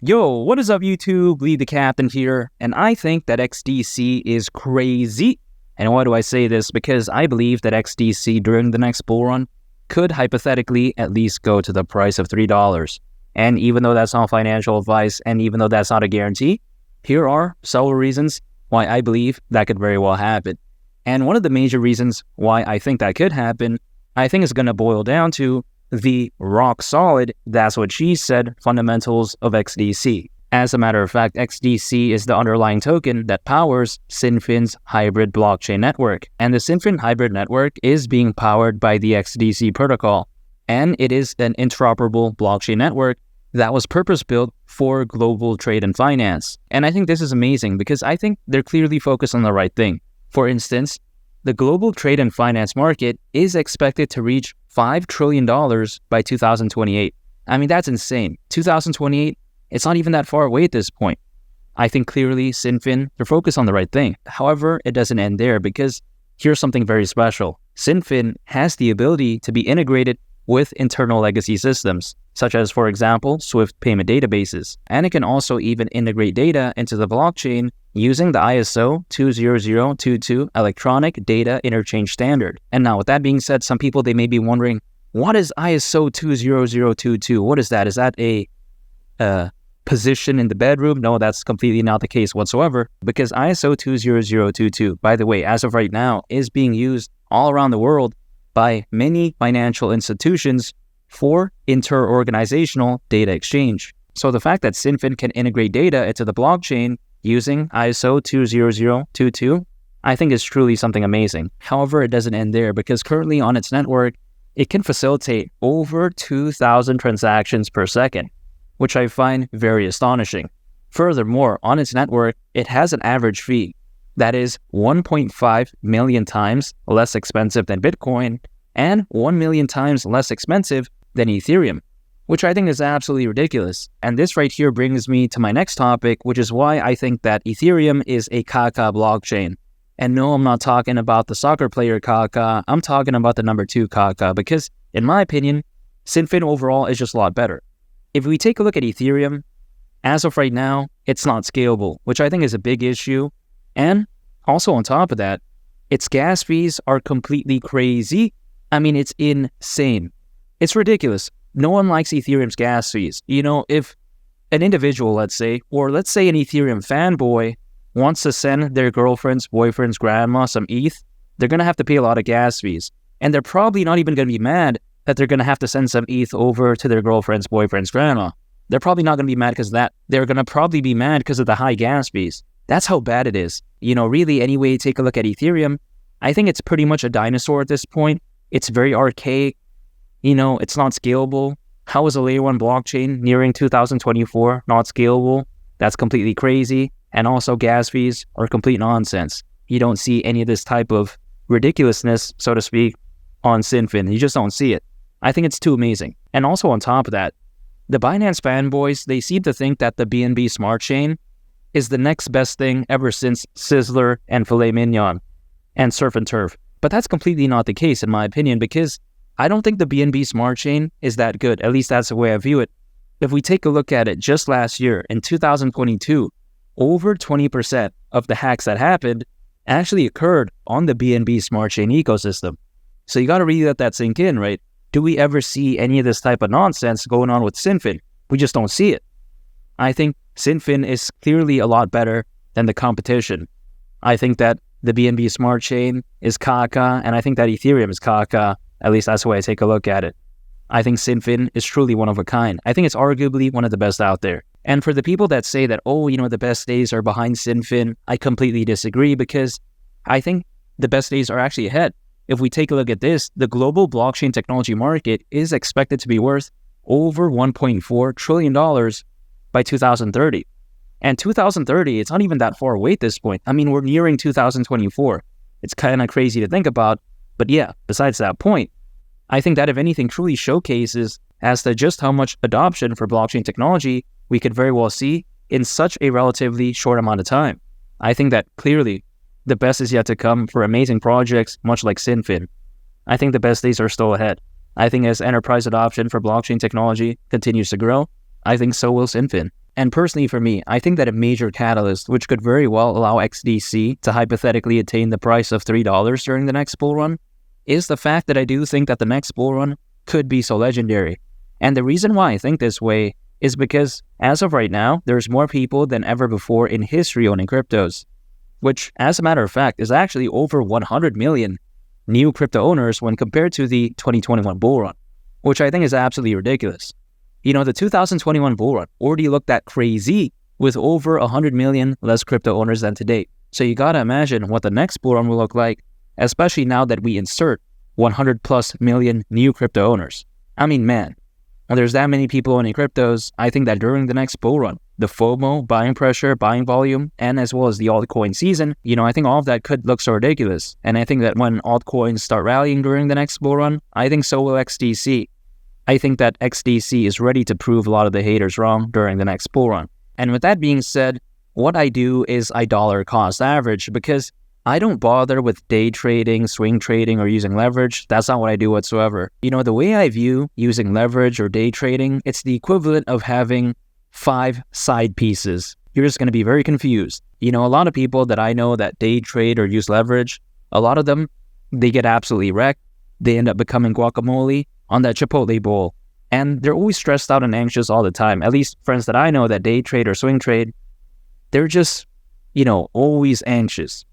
Yo, what is up YouTube? Lee the Captain here, and I think that XDC is crazy. And why do I say this? Because I believe that XDC during the next bull run could hypothetically at least go to the price of $3. And even though that's not financial advice, and even though that's not a guarantee, here are several reasons why I believe that could very well happen. And one of the major reasons why I think that could happen, I think is going to boil down to the rock solid, that's what she said, fundamentals of XDC. As a matter of fact, XDC is the underlying token that powers XinFin's hybrid blockchain network. And the XinFin hybrid network is being powered by the XDC protocol. And it is an interoperable blockchain network that was purpose-built for global trade and finance. And I think this is amazing because I think they're clearly focused on the right thing. For instance, the global trade and finance market is expected to reach $5 trillion by 2028. I mean, that's insane. 2028, it's not even that far away at this point. I think clearly XinFin, they're focused on the right thing. However, it doesn't end there because here's something very special. XinFin has the ability to be integrated with internal legacy systems, such as, for example, Swift payment databases. And it can also even integrate data into the blockchain using the ISO 20022 electronic data interchange standard. And now with that being said, some people, they may be wondering, what is ISO 20022? What is that? Is that a position in the bedroom? No, that's completely not the case whatsoever, because ISO 20022, by the way, as of right now, is being used all around the world by many financial institutions for inter-organizational data exchange. So the fact that XinFin can integrate data into the blockchain using ISO 20022, I think is truly something amazing. However, it doesn't end there because currently on its network, it can facilitate over 2,000 transactions per second, which I find very astonishing. Furthermore, on its network, it has an average fee that is 1.5 million times less expensive than Bitcoin and 1 million times less expensive than Ethereum, which I think is absolutely ridiculous. And this right here brings me to my next topic, which is why I think that Ethereum is a Kaka blockchain. And no, I'm not talking about the soccer player Kaka, I'm talking about the number 2 Kaka, because in my opinion, XinFin overall is just a lot better. If we take a look at Ethereum, as of right now, it's not scalable, which I think is a big issue. And also on top of that, its gas fees are completely crazy. I mean, it's insane. It's ridiculous. No one likes Ethereum's gas fees. You know, if an individual, let's say an Ethereum fanboy wants to send their girlfriend's, boyfriend's grandma some ETH, they're going to have to pay a lot of gas fees. And they're probably not even going to be mad that they're going to have to send some ETH over to their girlfriend's, boyfriend's grandma. They're probably not going to be mad because of that. They're going to probably be mad because of the high gas fees. That's how bad it is. You know, really, anyway, take a look at Ethereum. I think it's pretty much a dinosaur at this point. It's very archaic. You know, it's not scalable. How is a layer 1 blockchain nearing 2024 not scalable? That's completely crazy. And also gas fees are complete nonsense. You don't see any of this type of ridiculousness, so to speak, on XinFin. You just don't see it. I think it's too amazing. And also on top of that, the Binance fanboys, they seem to think that the BNB Smart Chain is the next best thing ever since Sizzler and Filet Mignon and Surf and Turf. But that's completely not the case in my opinion, because I don't think the BNB Smart Chain is that good. At least that's the way I view it. If we take a look at it just last year, in 2022, over 20% of the hacks that happened actually occurred on the BNB Smart Chain ecosystem. So you got to really let that sink in, right? Do we ever see any of this type of nonsense going on with XinFin? We just don't see it. I think XinFin is clearly a lot better than the competition. I think that the BNB Smart Chain is Kaka, and I think that Ethereum is Kaka. At least that's the way I take a look at it. I think XinFin is truly one of a kind. I think it's arguably one of the best out there. And for the people that say that, oh, you know, the best days are behind XinFin, I completely disagree because I think the best days are actually ahead. If we take a look at this, the global blockchain technology market is expected to be worth over $1.4 trillion by 2030. And 2030, it's not even that far away at this point. I mean, we're nearing 2024. It's kind of crazy to think about. But yeah, besides that point, I think that if anything truly showcases as to just how much adoption for blockchain technology we could very well see in such a relatively short amount of time. I think that clearly the best is yet to come for amazing projects much like XinFin. I think the best days are still ahead. I think as enterprise adoption for blockchain technology continues to grow, I think so will XinFin. And personally for me, I think that a major catalyst which could very well allow XDC to hypothetically attain the price of $3 during the next bull run is the fact that I do think that the next bull run could be so legendary. And the reason why I think this way is because as of right now, there's more people than ever before in history owning cryptos, which as a matter of fact is actually over 100 million new crypto owners when compared to the 2021 bull run, which I think is absolutely ridiculous. You know, the 2021 bull run already looked that crazy with over 100 million less crypto owners than today. So you gotta imagine what the next bull run will look like, especially now that we insert 100 plus million new crypto owners. I mean, man, when there's that many people owning cryptos, I think that during the next bull run, the FOMO, buying pressure, buying volume, and as well as the altcoin season, you know, I think all of that could look so ridiculous. And I think that when altcoins start rallying during the next bull run, I think so will XDC. I think that XDC is ready to prove a lot of the haters wrong during the next bull run. And with that being said, what I do is I dollar cost average because I don't bother with day trading, swing trading, or using leverage. That's not what I do whatsoever. You know, the way I view using leverage or day trading, it's the equivalent of having 5 side pieces. You're just going to be very confused. You know, a lot of people that I know that day trade or use leverage, a lot of them, they get absolutely wrecked. They end up becoming guacamole on that Chipotle bowl. And they're always stressed out and anxious all the time. At least friends that I know that day trade or swing trade, they're just, you know, always anxious.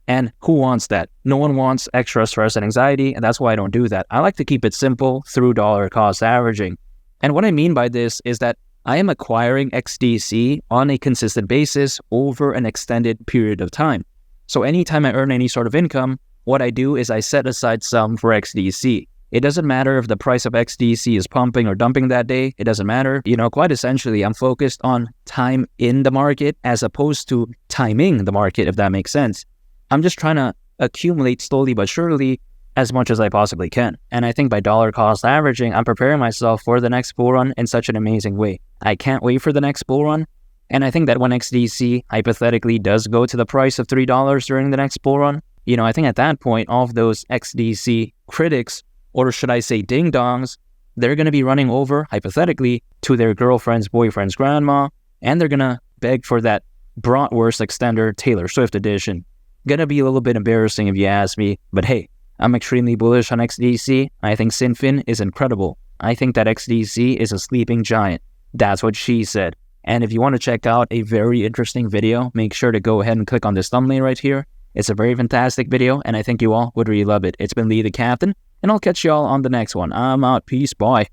And who wants that? No one wants extra stress and anxiety, and that's why I don't do that. I like to keep it simple through dollar cost averaging. And what I mean by this is that I am acquiring XDC on a consistent basis over an extended period of time. So anytime I earn any sort of income, what I do is I set aside some for XDC. It doesn't matter if the price of XDC is pumping or dumping that day. It doesn't matter. You know, quite essentially, I'm focused on time in the market as opposed to timing the market, if that makes sense. I'm just trying to accumulate slowly but surely as much as I possibly can. And I think by dollar cost averaging, I'm preparing myself for the next bull run in such an amazing way. I can't wait for the next bull run. And I think that when XDC hypothetically does go to the price of $3 during the next bull run, you know, I think at that point, all of those XDC critics, or should I say ding-dongs, they're going to be running over, hypothetically, to their girlfriend's boyfriend's grandma, and they're going to beg for that Bratwurst Extender Taylor Swift edition. Gonna be a little bit embarrassing if you ask me, but hey, I'm extremely bullish on XDC. I think XinFin is incredible. I think that XDC is a sleeping giant. That's what she said. And if you want to check out a very interesting video, make sure to go ahead and click on this thumbnail right here. It's a very fantastic video, and I think you all would really love it. It's been Lee the Captain, and I'll catch you all on the next one. I'm out. Peace. Bye.